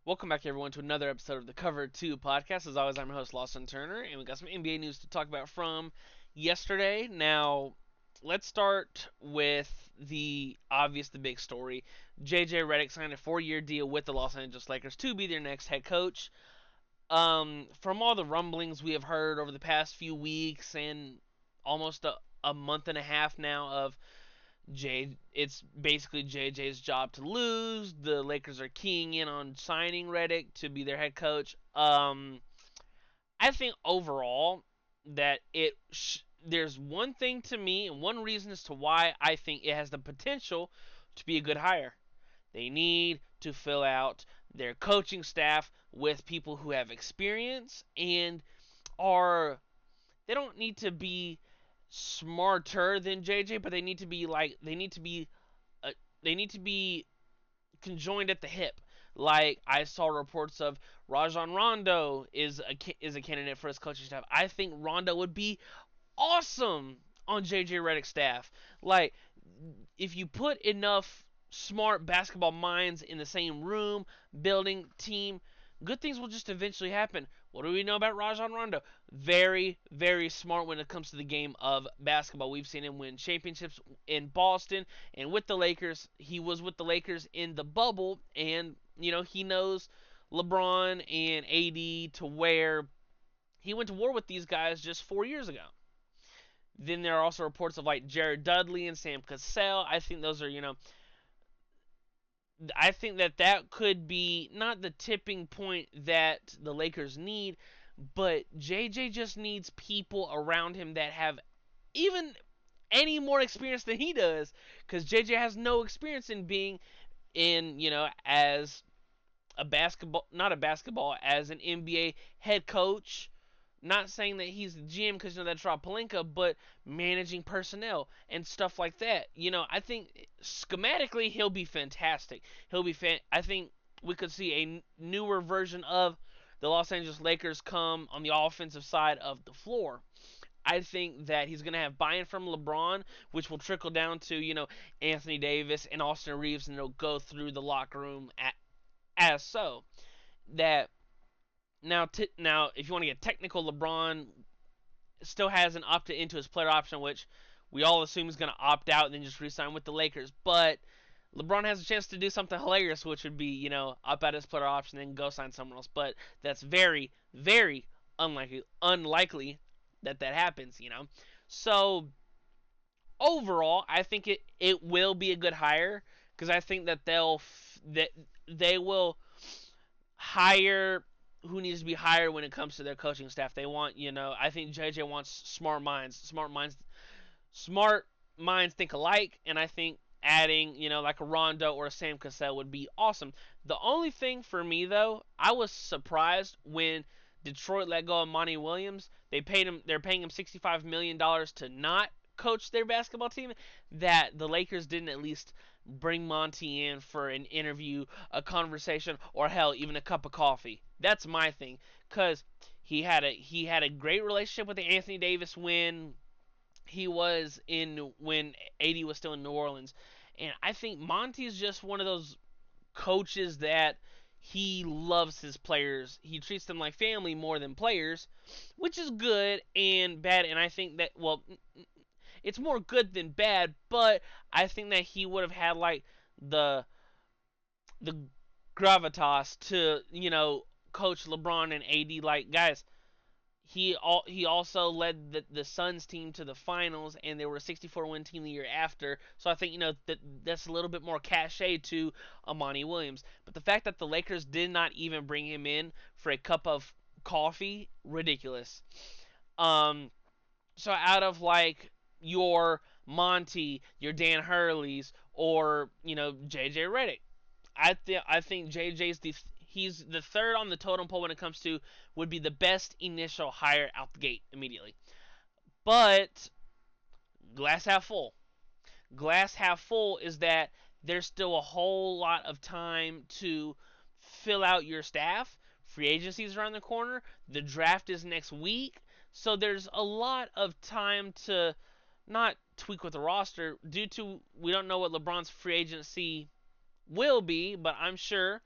Welcome back, everyone, to another episode of the Cover 2 podcast. As always, I'm your host, Lawson Turner, and we got some NBA news to talk about from yesterday. Now, let's start with the big story. JJ Redick signed a 4-year deal with the Los Angeles Lakers to be their next head coach. From all the rumblings we have heard over the past few weeks and almost a month and a half now of it's basically JJ's job to lose. The Lakers are keying in on signing Reddick to be their head coach. I think overall that there's one thing to me and one reason as to why I think it has the potential to be a good hire. They need to fill out their coaching staff with people who have experience and are they don't need to be smarter than JJ, but uh, they need to be conjoined at the hip. Like I saw reports of Rajon Rondo is a candidate for his coaching staff. I think Rondo would be awesome on JJ Redick's staff. Like if you put enough smart basketball minds in the same room, building team, good things will just eventually happen. What do we know about Rajon Rondo? Very, very smart when it comes to the game of basketball. We've seen him win championships in Boston and with the Lakers. He was with the Lakers in the bubble, and he knows LeBron and AD to where he went to war with these guys just 4 years ago. Then there are also reports of like Jared Dudley and Sam Cassell. I think that could be not the tipping point that the Lakers need, but JJ just needs people around him that have even any more experience than he does, because JJ has no experience in being in as a basketball, not a basketball, as an NBA head coach. Not saying that he's the GM because that's Rob Pelinka, but managing personnel and stuff like that. I think schematically he'll be fantastic. I think we could see a newer version of the Los Angeles Lakers come on the offensive side of the floor. I think that he's going to have buy-in from LeBron, which will trickle down to, Anthony Davis and Austin Reeves, and it'll go through the locker room as so. That now, if you want to get technical, LeBron still hasn't opted into his player option, which we all assume is going to opt out and then just re-sign with the Lakers. But LeBron has a chance to do something hilarious, which would be, opt out his player option and go sign someone else. But that's very, very unlikely that happens. So overall, I think it will be a good hire because I think that they will hire who needs to be hired when it comes to their coaching staff. They want, I think JJ wants smart minds. Smart minds think alike, and I think adding, like a Rondo or a Sam Cassell would be awesome. The only thing for me though, I was surprised when Detroit let go of Monty Williams. They're paying him $65 million to not coach their basketball team. That the Lakers didn't at least bring Monty in for an interview, a conversation, or hell, even a cup of coffee. That's my thing, cause he had a great relationship with Anthony Davis when AD was still in New Orleans, and I think Monty's just one of those coaches that he loves his players. He treats them like family more than players, which is good and bad. And I think that it's more good than bad, but I think that he would have had like the the gravitas to coach LeBron and AD. Like, guys, he also led the Suns team to the finals, and they were a 64-win team the year after. So I think that's a little bit more cachet to Amani Williams. But the fact that the Lakers did not even bring him in for a cup of coffee, ridiculous. So out of like your Monty, your Dan Hurley's, or JJ Redick, I think he's the third on the totem pole when it comes to would be the best initial hire out the gate immediately. But glass half full. Glass half full is that there's still a whole lot of time to fill out your staff. Free agency is around the corner. The draft is next week. So there's a lot of time to not tweak with the roster due to we don't know what LeBron's free agency will be, but I'm sure,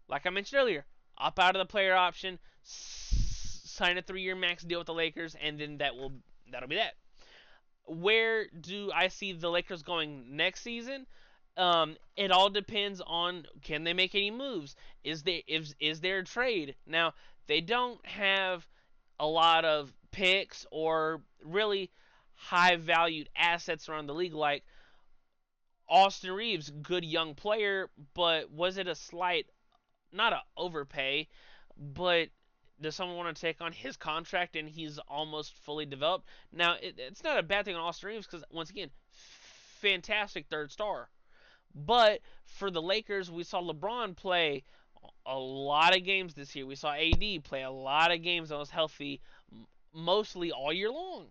like I mentioned earlier, opt out of the player option, sign a 3-year max deal with the Lakers, and then that'll be that. Where do I see the Lakers going next season? It all depends on, can they make any moves? Is there a trade? Now, they don't have a lot of picks or really high valued assets around the league like Austin Reeves, good young player, but was it a slight, not a overpay, but does someone want to take on his contract and he's almost fully developed? Now, it's not a bad thing on Austin Reeves because, once again, fantastic third star. But for the Lakers, we saw LeBron play a lot of games this year. We saw AD play a lot of games that was healthy mostly all year long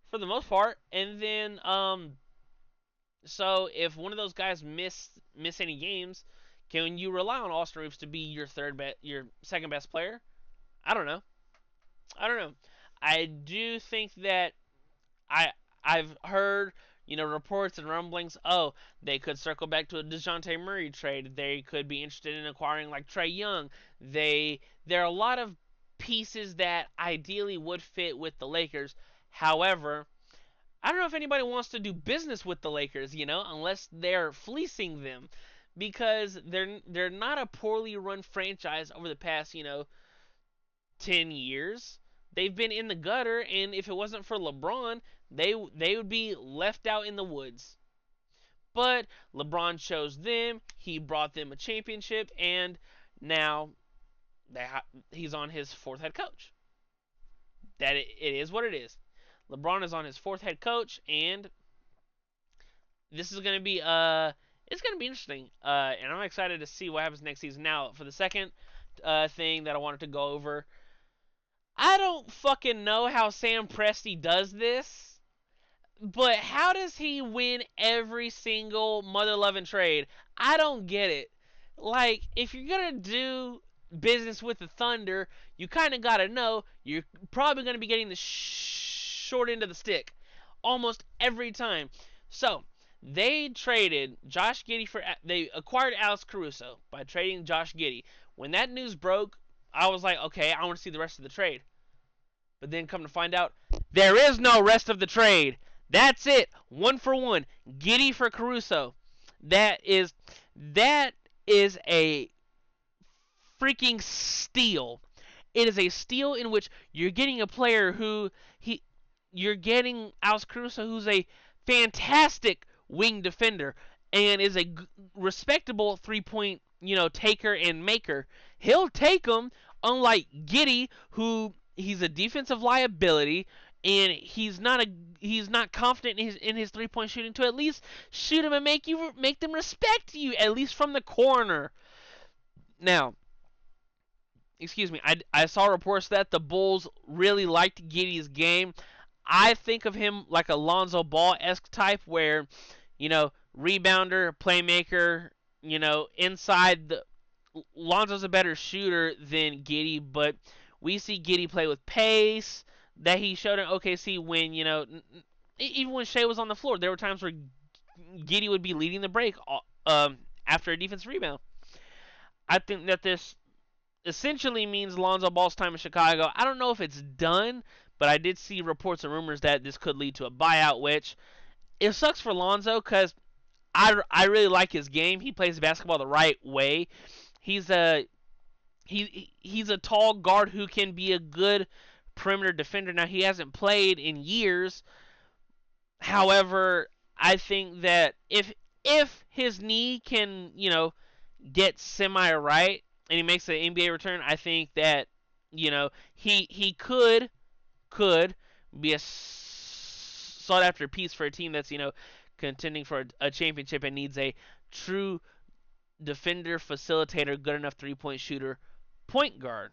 for the most part. And then so if one of those guys miss any games, can you rely on Austin Reeves to be your second best player? I don't know. I don't know. I do think that I I've heard, reports and rumblings. Oh, they could circle back to a DeJounte Murray trade. They could be interested in acquiring like Trae Young. There are a lot of pieces that ideally would fit with the Lakers. However, I don't know if anybody wants to do business with the Lakers, unless they're fleecing them, because they're not a poorly run franchise over the past, 10 years. They've been in the gutter, and if it wasn't for LeBron, they would be left out in the woods. But LeBron chose them. He brought them a championship, and now he's on his fourth head coach. It is what it is. LeBron is on his fourth head coach, and this is gonna be it's gonna be interesting. And I'm excited to see what happens next season. Now, for the second thing that I wanted to go over, I don't fucking know how Sam Presti does this, but how does he win every single mother loving trade? I don't get it. Like, if you're gonna do business with the Thunder, you kind of gotta know you're probably gonna be getting the short end of the stick almost every time. So they traded Josh Giddey they acquired Alex Caruso by trading Josh Giddey. When that news broke, I was like, okay, I want to see the rest of the trade. But then come to find out, there is no rest of the trade. That's it. 1-for-1. Giddey for Caruso. That is a freaking steal. It is a steal in which you're getting a player you're getting Alex Caruso, who's a fantastic wing defender and is a respectable 3-point, taker and maker. He'll take them, unlike Giddey, who he's a defensive liability, and he's not confident in his 3-point shooting to at least shoot him and make them respect you, at least from the corner. Now, excuse me, I saw reports that the Bulls really liked Giddey's game. I think of him like a Lonzo Ball-esque type where, rebounder, playmaker, inside the Lonzo's a better shooter than Giddey, but we see Giddey play with pace that he showed in OKC when, even when Shea was on the floor, there were times where Giddey would be leading the break after a defensive rebound. I think that this essentially means Lonzo Ball's time in Chicago. I don't know if it's done, but I did see reports and rumors that this could lead to a buyout, which it sucks for Lonzo because I really like his game. He plays basketball the right way. He's a tall guard who can be a good perimeter defender. Now, he hasn't played in years. However, I think that if his knee can, get semi right and he makes an NBA return, I think that, he could be a sought after piece for a team that's, contending for a championship and needs a true defender, facilitator, good enough 3-point shooter, point guard.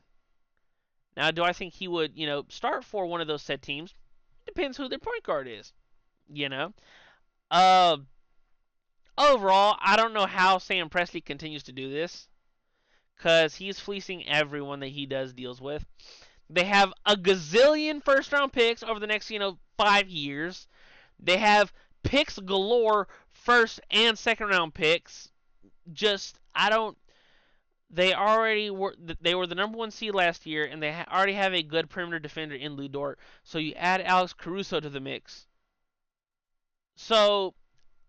Now, do I think he would, start for one of those set teams? Depends who their point guard is, Overall, I don't know how Sam Presti continues to do this, because he's fleecing everyone that he does deals with. They have a gazillion first-round picks over the next, 5 years. They have picks galore, first and second-round picks. they were the number one seed last year, and they already have a good perimeter defender in Lou Dort. So you add Alex Caruso to the mix. So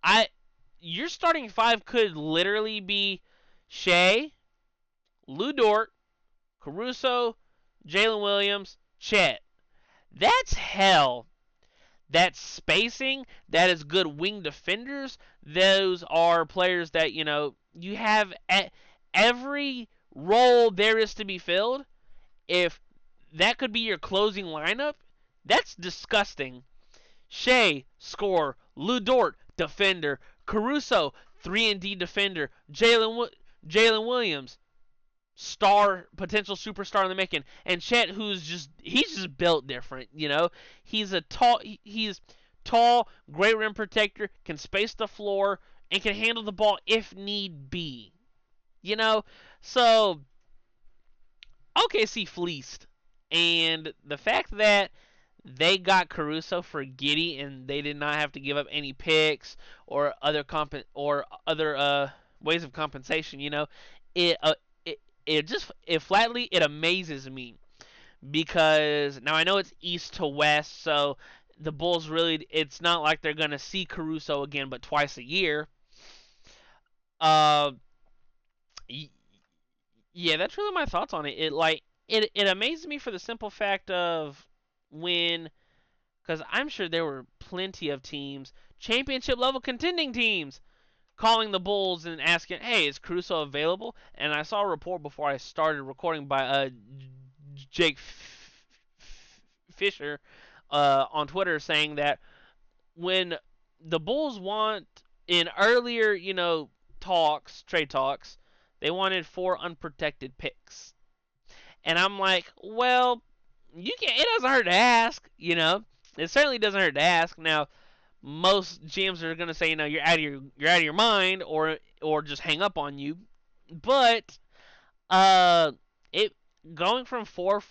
I your starting five could literally be Shea, Lou Dort, Caruso, Jalen Williams, Chet. That's hell. That's spacing. That is good wing defenders. Those are players that you have at every role there is to be filled. If that could be your closing lineup, that's disgusting. Shea, scorer. Lou Dort, defender. Caruso, 3-and-D defender. Jalen Williams, potential superstar in the making. And Chet, he's just built different. He's tall, great rim protector, can space the floor, and can handle the ball if need be. You know, so OKC fleeced, and the fact that they got Caruso for Giddey, and they did not have to give up any picks or other ways of compensation. It uh, it flatly it amazes me because now I know it's east to west, so the Bulls really it's not like they're gonna see Caruso again, but twice a year. Uh, yeah, that's really my thoughts on it. It amazes me for the simple fact of when because I'm sure there were plenty of teams, championship level contending teams, calling the Bulls and asking, "Hey, is Caruso available?" And I saw a report before I started recording by Jake Fisher on Twitter saying that when the Bulls want in earlier, trade talks, they wanted 4 unprotected picks. And I'm like, well, you can. It doesn't hurt to ask, It certainly doesn't hurt to ask. Now, most GMs are gonna say, you're out of your mind, or just hang up on you. But it going from four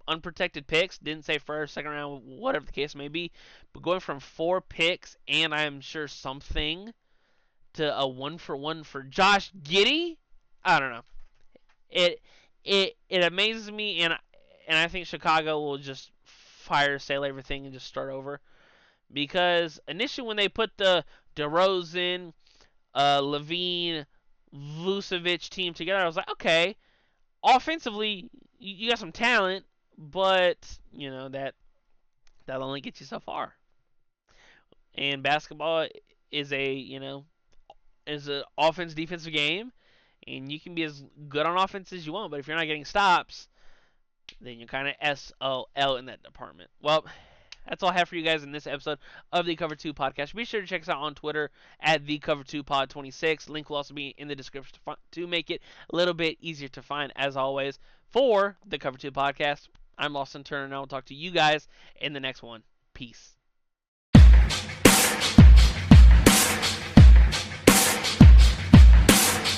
unprotected picks, didn't say first, second round, whatever the case may be, but going from 4 picks and I'm sure something to a 1-for-1 for Josh Giddey, I don't know. It amazes me, and I think Chicago will just fire sale everything and just start over. Because initially when they put the DeRozan, Levine, Vucevic team together, I was like, okay, offensively you got some talent, but that only gets you so far. And basketball is an offense defensive game, and you can be as good on offense as you want, but if you're not getting stops, then you're kind of SOL in that department. Well, that's all I have for you guys in this episode of the Cover 2 podcast. Be sure to check us out on Twitter at the Cover 2 Pod 26. Link will also be in the description to make it a little bit easier to find, as always. For the Cover 2 podcast, I'm Lawson Turner, and I will talk to you guys in the next one. Peace.